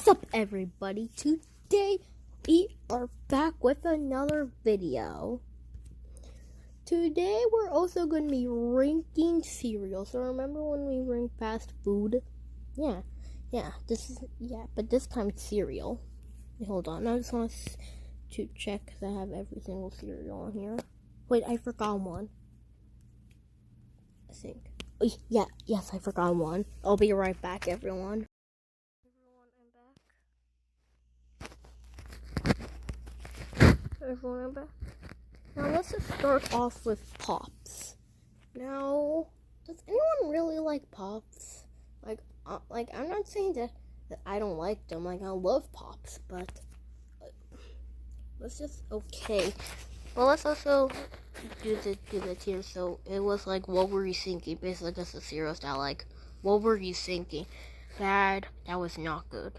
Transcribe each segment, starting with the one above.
Sup everybody, today we are back with another video. Today we're also going to be ranking cereal. So remember when we ranked fast food? Yeah, but this time it's cereal. Hold on, I just want to check that I have every single cereal on here. Wait, I forgot one. I think. Oh, yes, I forgot one. I'll be right back, everyone. Everyone, I'm back. Now let's just start off with Pops. Now, does anyone really like Pops? Like I'm not saying that I don't like them. Like, I love Pops, but let's just okay. Well, let's also do the tier. So it was like, what were you thinking? Basically, just a cereal style. Like, what were you thinking? Bad. That was not good.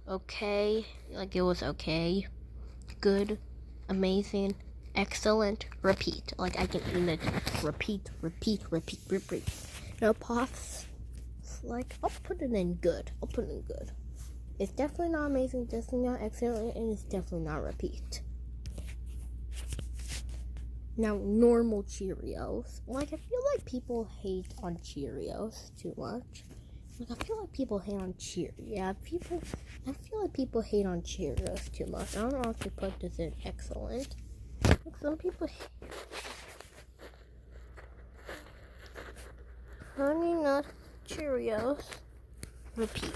Okay. Like, it was okay. Good. Amazing, excellent, repeat. Like, I can even repeat. Now, Pops, like, I'll put it in good. It's definitely not amazing, definitely not excellent, and it's definitely not repeat. Now, normal Cheerios. Like, I feel like people hate on Cheerios too much. Like, I feel like people hate on I feel like people hate on Cheerios too much. I don't know if they put this in excellent. Like, some people hate. Honey Nut Cheerios. Repeat.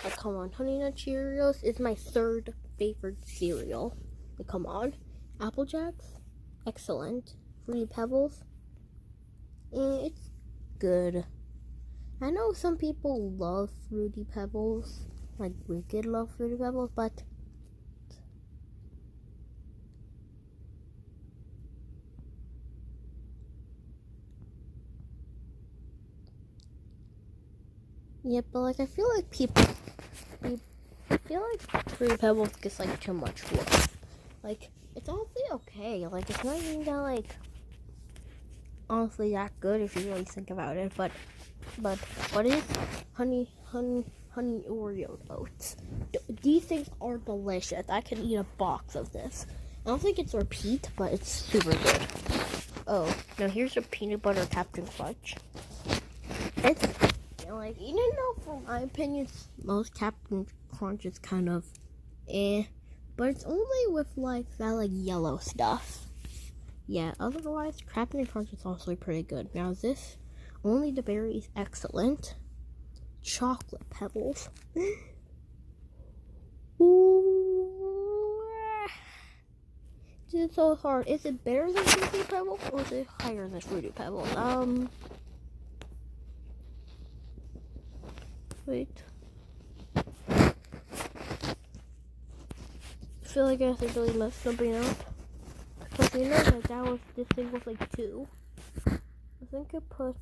Like, come on. Honey Nut Cheerios is my third favorite cereal. Like, come on. Apple Jacks. Excellent. Fruity Pebbles. It's good. I know some people love Fruity Pebbles, like Wicked love Fruity Pebbles, but like I feel like Fruity Pebbles gets like too much love. Like, it's honestly okay. Like, it's not even that like honestly that good if you really think about it, but what is honey Oreo oats? These things are delicious. I could eat a box of this. I don't think it's repeat, but it's super good. Oh, now here's a peanut butter Captain Crunch. It's like, even though from my opinion most Captain Crunch is kind of but it's only with like that like yellow stuff. Yeah, otherwise Captain Crunch is also pretty good. Now this only the berry is excellent. Chocolate Pebbles. Ooh. This is so hard. Is it better than Fruity Pebbles or is it higher than Fruity Pebbles? Wait. I feel like I accidentally messed something up. Because you know that this thing was like 2. I think I put.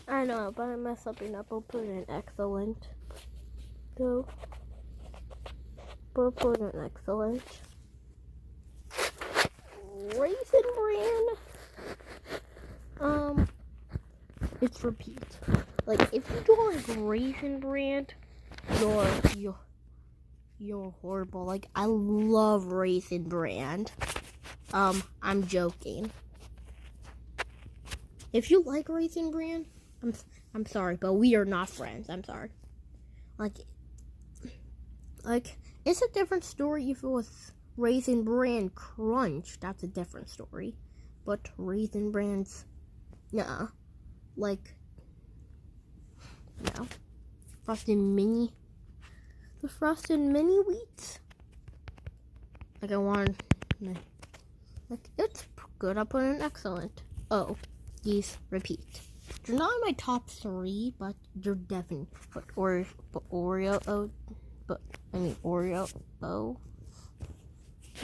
I know, but I messed something up. I'll put it in excellent. Go. But put it in excellent. Raisin Bran. It's repeat. Like, if you don't like Raisin Bran, you're horrible. Like, I love Raisin Bran. I'm joking. If you like Raisin Bran, I'm sorry, but we are not friends. I'm sorry. Like it's a different story if it was Raisin Bran Crunch. That's a different story. But Raisin Bran's, nah. Like, no. Frosted Mini. The Frosted Mini Wheats. Like, it's good. I'll put in excellent. Oh, these repeat. They're not in my top 3, but they're definitely. Oreo.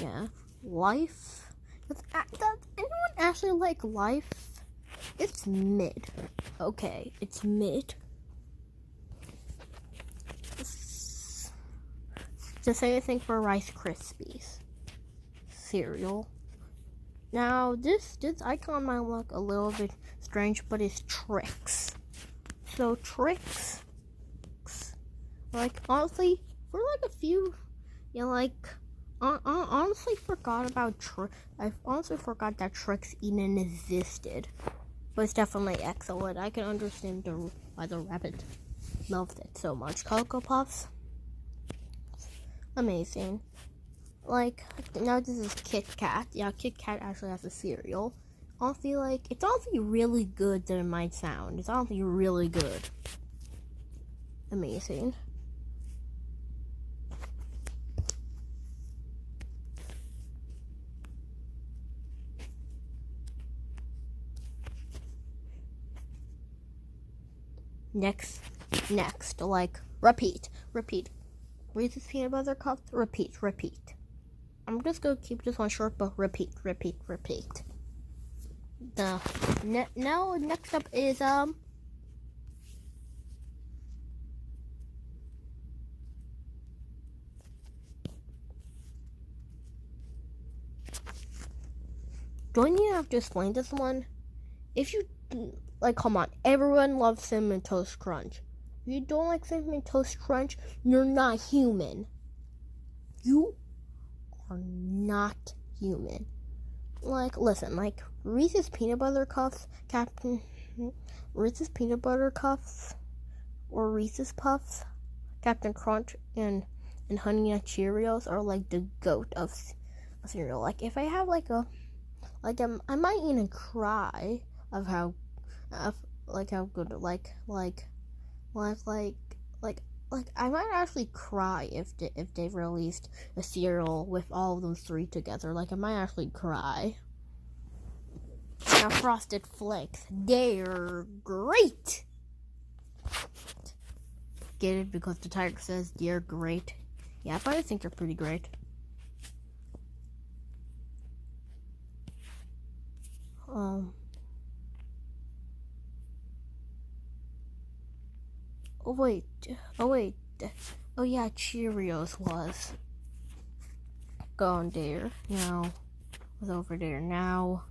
Yeah. Life. Does anyone actually like Life? It's mid. Okay, it's mid. The same thing for Rice Krispies cereal. Now this icon might look a little bit strange, but it's Trix. So Trix Like, honestly, for like a few, I honestly forgot about I honestly forgot that Trix even existed. But it's definitely excellent. I can understand why the rabbit loved it so much. Cocoa Puffs, amazing. Like, now this is Kit Kat. Yeah, Kit Kat actually has a cereal. Honestly, like, it's honestly really good than it might sound. It's honestly really good. Amazing. Next, like, repeat. Reese's Peanut Butter Cups, repeat. I'm just gonna keep this one short, but repeat. Now, next up is, do I need to have to explain this one? If you, like, come on, everyone loves Cinnamon Toast Crunch. If you don't like Cinnamon Toast Crunch, you're not human. You are not human. Like, listen, like, Reese's Peanut Butter Cups, Reese's Peanut Butter Cups, or Reese's Puffs, Captain Crunch, and Honey Nut Cheerios are, like, the goat of cereal. Like, if I have, like, I might even cry of how good, I might actually cry if they released a cereal with all of those three together. Like, I might actually cry. Now, Frosted Flakes, they're great. Get it? Because the tiger says they're great. Yeah, but I think they're pretty great. Oh wait. Oh yeah, Cheerios was gone there. Now was over there. Now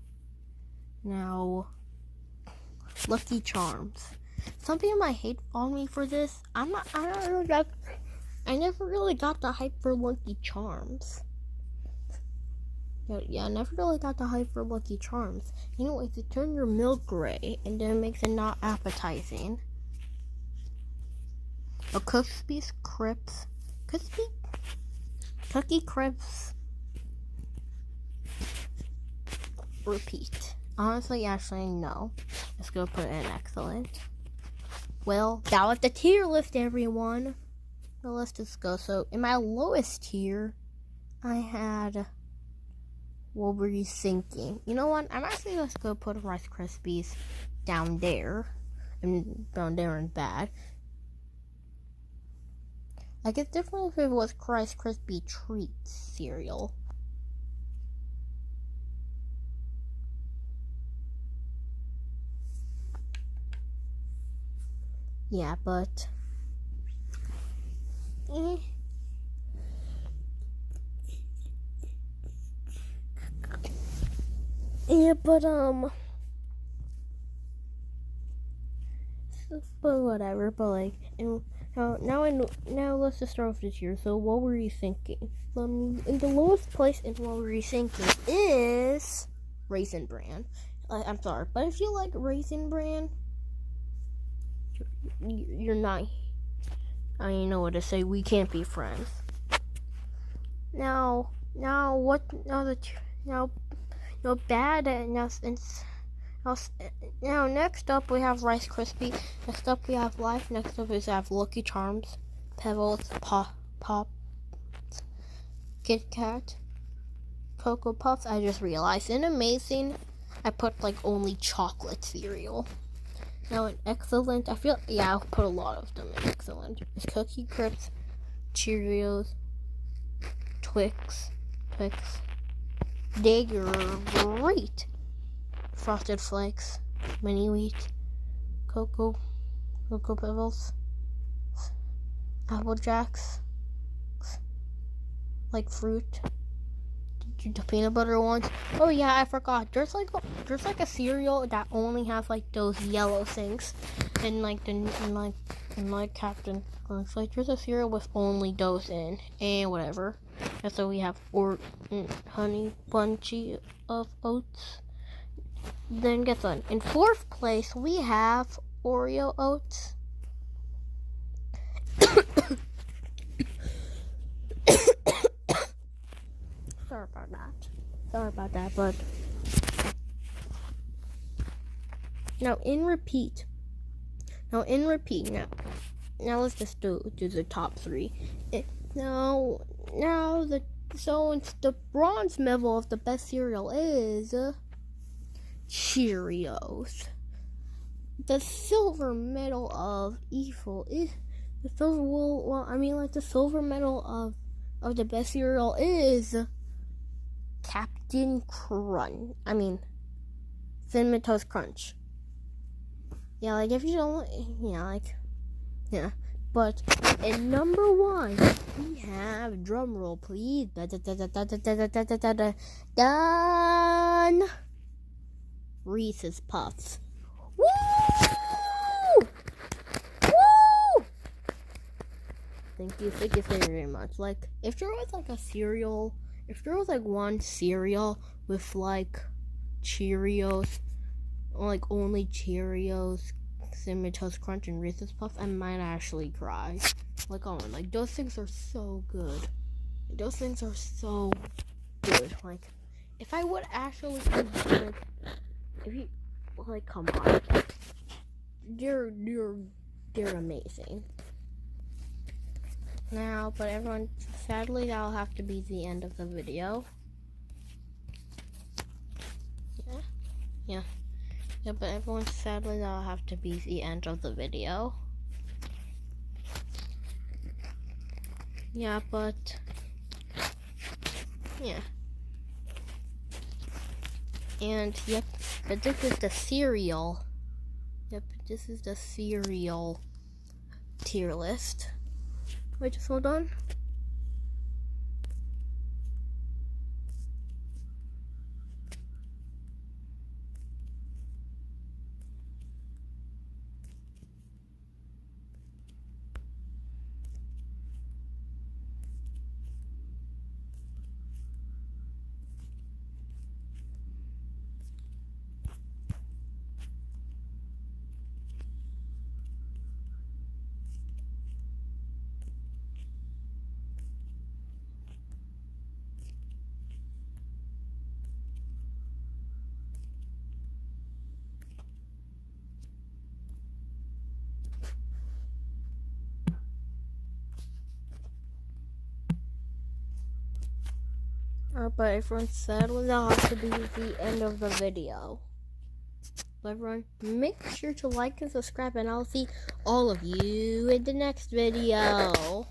Lucky Charms. Some people might hate on me for this. I never really got the hype for Lucky Charms. Yeah, I never really got the hype for Lucky Charms. Anyways, you turn your milk gray, and then it makes it not appetizing. A Cookie Crisps. Repeat. Honestly, actually, no. Let's go put in excellent. Well, that was the tier list, everyone. So let's just go. So, in my lowest tier, I had... What were you thinking? You know what? I'm actually going to go put Rice Krispies down there. And down there and bad. Like, it's different if it was Rice Krispie Treats cereal. Yeah, but... Yeah, but whatever, but like, now let's just start with this year. So what were you thinking? In the lowest place in what were you thinking is Raisin Bran. I'm sorry, but if you like Raisin Bran, you're not, I don't know what to say, we can't be friends. Now next up we have Rice Krispies. Next up we have Life. Next up we have Lucky Charms, Pebbles, Pop, Kit Kat, Cocoa Puffs. I just realized in Amazing, I put like only chocolate cereal. Now in Excellent, I'll put a lot of them in Excellent. It's Cookie Crisps, Cheerios, Twix. They're great. Frosted Flakes, Mini Wheat, Cocoa Pebbles, Apple Jacks, like fruit, the peanut butter ones. Oh yeah, I forgot. There's like a cereal that only has like those yellow things, and And like Captain Crunch, like there's a cereal with only those in and whatever. And so we have Honey Bunchy of Oats. Then guess what? In fourth place we have Oreo Oats. Sorry about that, but now let's just do the top three. So it's the bronze medal of the best cereal is Cheerios. The silver medal of evil is the silver medal of the best cereal is Captain Crunch. Cinnamon Toast Crunch. Yeah, like if you don't, yeah. But in number one, we have, drumroll please, done, Reese's Puffs. Woo! Woo! Thank you very much. Like, if there was like one cereal with like Cheerios, or like only Cheerios, Cinnamon Toast Crunch, and Reese's Puffs, I might actually cry. Like, oh, like those things are so good. Like, if I would actually, like, if you, like, come on, they're amazing. Now, but everyone, sadly, that'll have to be the end of the video. Yeah, but everyone, sadly, that'll have to be the end of the video. Yeah, but and yep, but this is the cereal. Yep, this is the cereal tier list. Wait, just hold on. But everyone, sadly, that'll have to be the end of the video. But everyone, make sure to like and subscribe, and I'll see all of you in the next video.